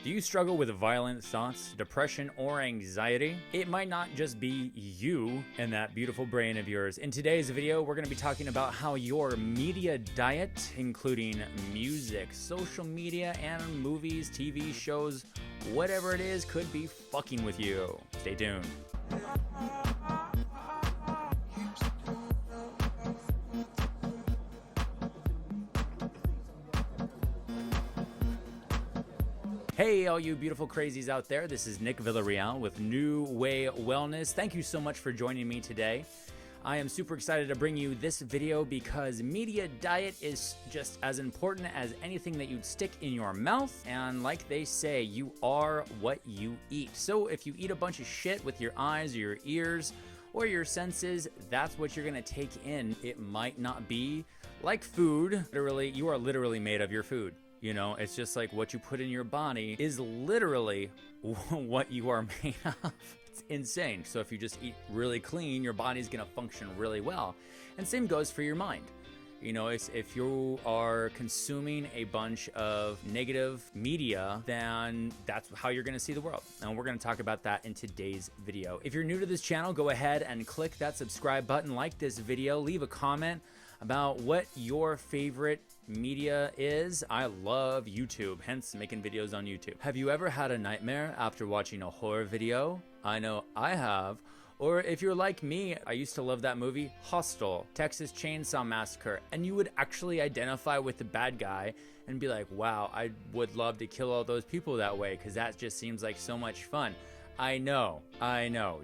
Do you struggle with violent thoughts, depression, or anxiety? It might not just be you and that beautiful brain of yours. In today's video, we're going to be talking about how your media diet, including music, social media, and movies, TV shows, whatever it is, could be fucking with you. Stay tuned. Hey, all you beautiful crazies out there. This is Nick Villarreal with New Way Wellness. Thank you so much for joining me today. I am super excited to bring you this video because media diet is just as important as anything that you'd stick in your mouth. And like they say, you are what you eat. So if you eat a bunch of shit with your eyes or your ears or your senses, that's what you're gonna take in. It might not be like food. Literally, you are literally made of your food. You know, it's just like what you put in your body is literally what you are made of. It's insane. So if you just eat really clean, your body's gonna function really well. And same goes for your mind. You know, if you are consuming a bunch of negative media, then that's how you're gonna see the world. And we're gonna talk about that in today's video. If you're new to this channel, go ahead and click that subscribe button, like this video, leave a comment about what your favorite media is. I love YouTube, hence making videos on YouTube. Have you ever had a nightmare after watching a horror video? I know I have. Or if you're like me, I used to love that movie, Hostel, Texas Chainsaw Massacre, and you would actually identify with the bad guy and be like, wow, I would love to kill all those people that way because that just seems like so much fun. I know,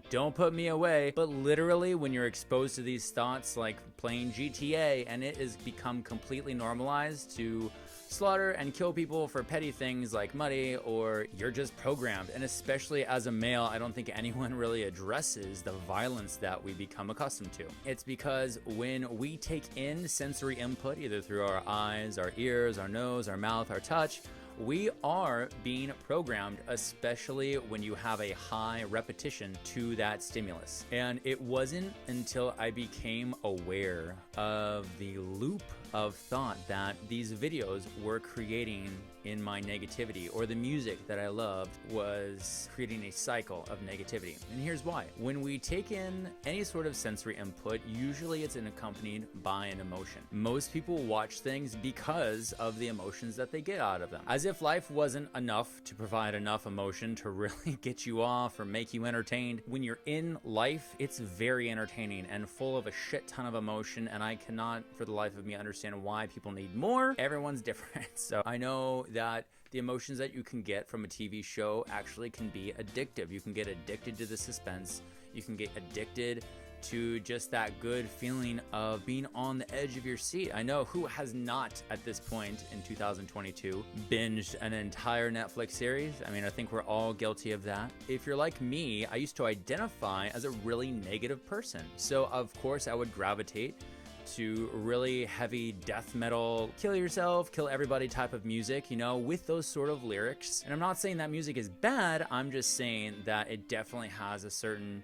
don't put me away, but literally when you're exposed to these thoughts like playing GTA and it has become completely normalized to slaughter and kill people for petty things like money, or you're just programmed. And especially as a male, I don't think anyone really addresses the violence that we become accustomed to. It's because when we take in sensory input, either through our eyes, our ears, our nose, our mouth, our touch, we are being programmed, especially when you have a high repetition to that stimulus. And it wasn't until I became aware of the loop of thought that these videos were creating in my negativity, or the music that I loved was creating a cycle of negativity. And here's why. When we take in any sort of sensory input, usually it's accompanied by an emotion. Most people watch things because of the emotions that they get out of them. As if life wasn't enough to provide enough emotion to really get you off or make you entertained. When you're in life, it's very entertaining and full of a shit ton of emotion, and I cannot for the life of me understand why people need more. Everyone's different. So I know that the emotions that you can get from a TV show actually can be addictive. You can get addicted to the suspense. You can get addicted to just that good feeling of being on the edge of your seat. I know, who has not at this point in 2022 binged an entire Netflix series? I mean, I think we're all guilty of that. If you're like me, I used to identify as a really negative person. So of course I would gravitate to really heavy death metal, kill yourself, kill everybody type of music, you know, with those sort of lyrics. And I'm not saying that music is bad, I'm just saying that it definitely has a certain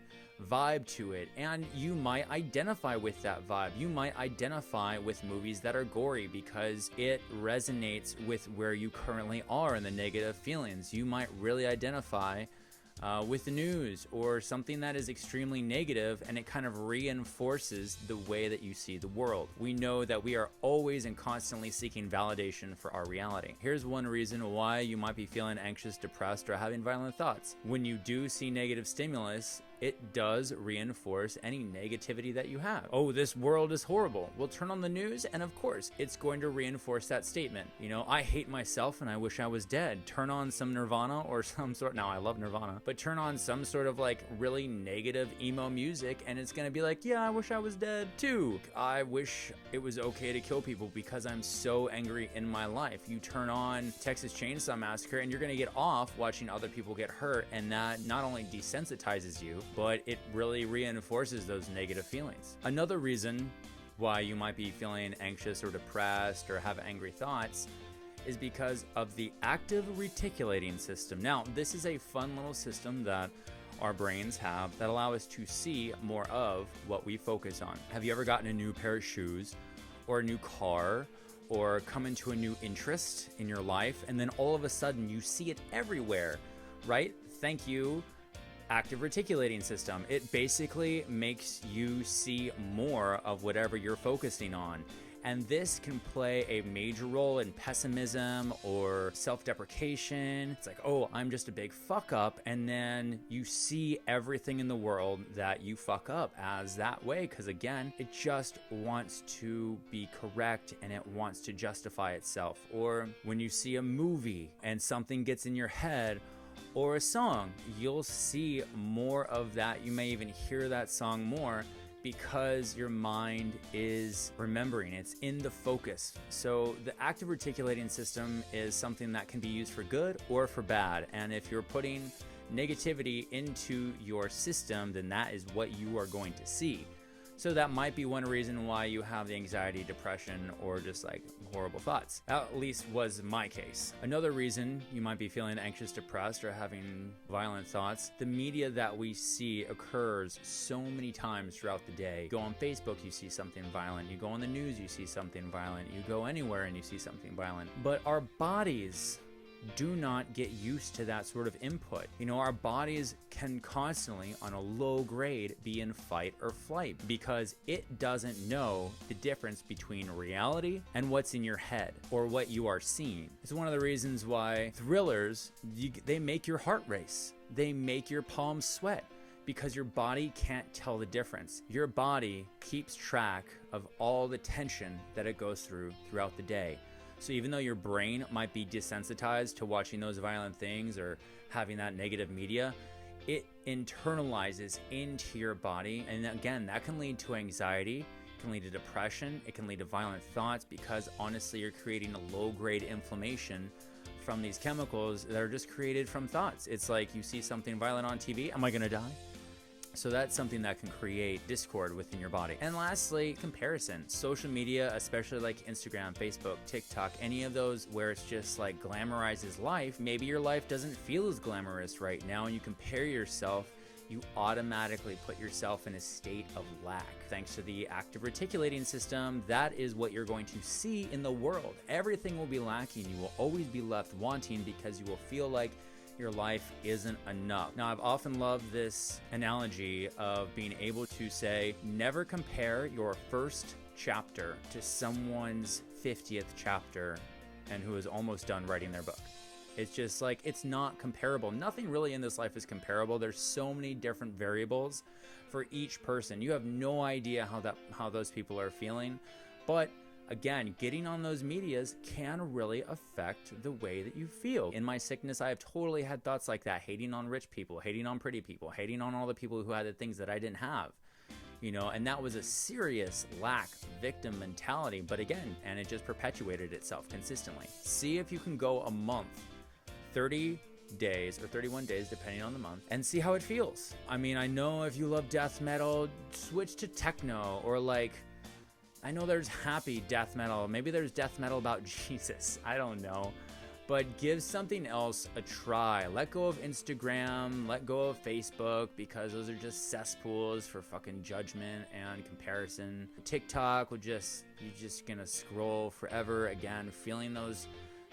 vibe to it, and you might identify with that vibe. You might identify with movies that are gory because it resonates with where you currently are in the negative feelings. You might really identify with the news or something that is extremely negative, and it kind of reinforces the way that you see the world. We know that we are always and constantly seeking validation for our reality. Here's one reason why you might be feeling anxious, depressed, or having violent thoughts. When you do see negative stimulus, it does reinforce any negativity that you have. Oh, this world is horrible. We'll turn on the news, and of course, it's going to reinforce that statement. You know, I hate myself and I wish I was dead. Turn on some Nirvana or some sort, now I love Nirvana, but turn on some sort of like really negative emo music and it's gonna be like, yeah, I wish I was dead too. I wish it was okay to kill people because I'm so angry in my life. You turn on Texas Chainsaw Massacre and you're gonna get off watching other people get hurt, and that not only desensitizes you, but it really reinforces those negative feelings. Another reason why you might be feeling anxious or depressed or have angry thoughts is because of the active reticulating system. Now, this is a fun little system that our brains have that allow us to see more of what we focus on. Have you ever gotten a new pair of shoes or a new car or come into a new interest in your life, and then all of a sudden you see it everywhere, right? Thank you, active reticulating system. It basically makes you see more of whatever you're focusing on. And this can play a major role in pessimism or self-deprecation. It's like, oh, I'm just a big fuck up. And then you see everything in the world that you fuck up as that way. Because again, it just wants to be correct and it wants to justify itself. Or when you see a movie and something gets in your head, or a song, you'll see more of that. You may even hear that song more because your mind is remembering, it's in the focus. So the active reticulating system is something that can be used for good or for bad. And if you're putting negativity into your system, then that is what you are going to see. So that might be one reason why you have the anxiety, depression, or just like horrible thoughts. That at least was my case. Another reason you might be feeling anxious, depressed, or having violent thoughts, the media that we see occurs so many times throughout the day. You go on Facebook, you see something violent. You go on the news, you see something violent. You go anywhere and you see something violent. But our bodies do not get used to that sort of input. You know, our bodies can constantly, on a low grade, be in fight or flight because it doesn't know the difference between reality and what's in your head or what you are seeing. It's one of the reasons why thrillers, they make your heart race. They make your palms sweat because your body can't tell the difference. Your body keeps track of all the tension that it goes through throughout the day. So even though your brain might be desensitized to watching those violent things or having that negative media, it internalizes into your body. And again, that can lead to anxiety, it can lead to depression, it can lead to violent thoughts because honestly, you're creating a low-grade inflammation from these chemicals that are just created from thoughts. It's like you see something violent on TV, am I gonna die? So that's something that can create discord within your body. And lastly, comparison. Social media, especially like Instagram, Facebook, TikTok, any of those where it's just like glamorizes life. Maybe your life doesn't feel as glamorous right now and you compare yourself, you automatically put yourself in a state of lack. Thanks to the active reticulating system, that is what you're going to see in the world. Everything will be lacking. You will always be left wanting because you will feel like your life isn't enough. Now, I've often loved this analogy of being able to say, never compare your first chapter to someone's 50th chapter and who is almost done writing their book. It's just like, it's not comparable. Nothing really in this life is comparable. There's so many different variables for each person. You have no idea how those people are feeling, but again, getting on those medias can really affect the way that you feel. In my sickness, I have totally had thoughts like that, hating on rich people, hating on pretty people, hating on all the people who had the things that I didn't have, you know, and that was a serious lack victim mentality. But again, and it just perpetuated itself consistently. See if you can go a month, 30 days or 31 days, depending on the month, and see how it feels. I mean, I know if you love death metal, switch to techno, or like, I know there's happy death metal. Maybe there's death metal about Jesus. I don't know. But give something else a try. Let go of Instagram. Let go of Facebook because those are just cesspools for fucking judgment and comparison. TikTok you're just gonna scroll forever again, feeling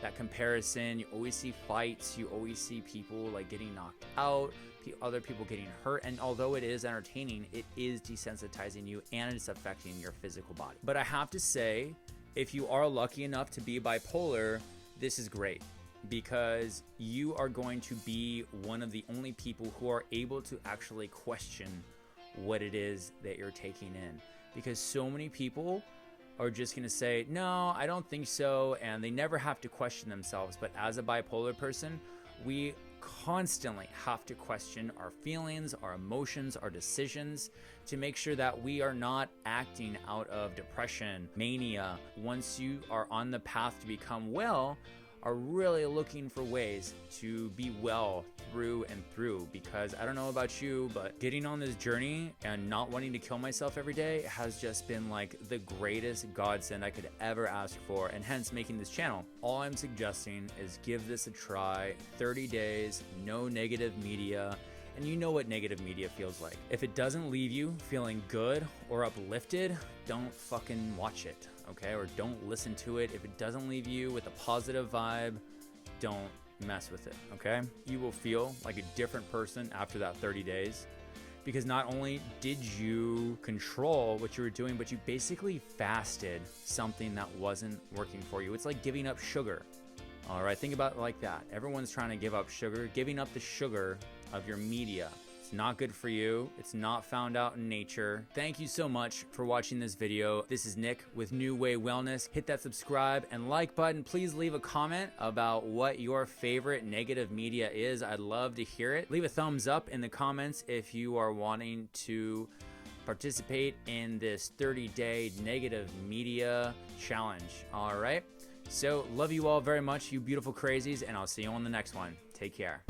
that comparison. You always see fights. You always see people like getting knocked out, other people getting hurt, and although it is entertaining, it is desensitizing you and it's affecting your physical body. But I have to say, if you are lucky enough to be bipolar, this is great because you are going to be one of the only people who are able to actually question what it is that you're taking in, because so many people are just going to say, no, I don't think so, and they never have to question themselves. But as a bipolar person, we constantly have to question our feelings, our emotions, our decisions to make sure that we are not acting out of depression, mania. Once you are on the path to become well, are really looking for ways to be well through and through, because I don't know about you, but getting on this journey and not wanting to kill myself every day has just been like the greatest godsend I could ever ask for, and hence making this channel. All I'm suggesting is give this a try. 30 days, no negative media, and you know what negative media feels like. If it doesn't leave you feeling good or uplifted, don't fucking watch it, okay? Or don't listen to it. If it doesn't leave you with a positive vibe, don't mess with it, okay? You will feel like a different person after that 30 days. Because not only did you control what you were doing, but you basically fasted something that wasn't working for you. It's like giving up sugar. All right, think about it like that. Everyone's trying to give up sugar. Giving up the sugar of your media. It's not good for you. It's not found out in nature. Thank you so much for watching this video. This is Nick with New Way Wellness. Hit that subscribe and like button. Please leave a comment about what your favorite negative media is. I'd love to hear it. Leave a thumbs up in the comments if you are wanting to participate in this 30-day negative media challenge. All right. So love you all very much, you beautiful crazies, and I'll see you on the next one. Take care.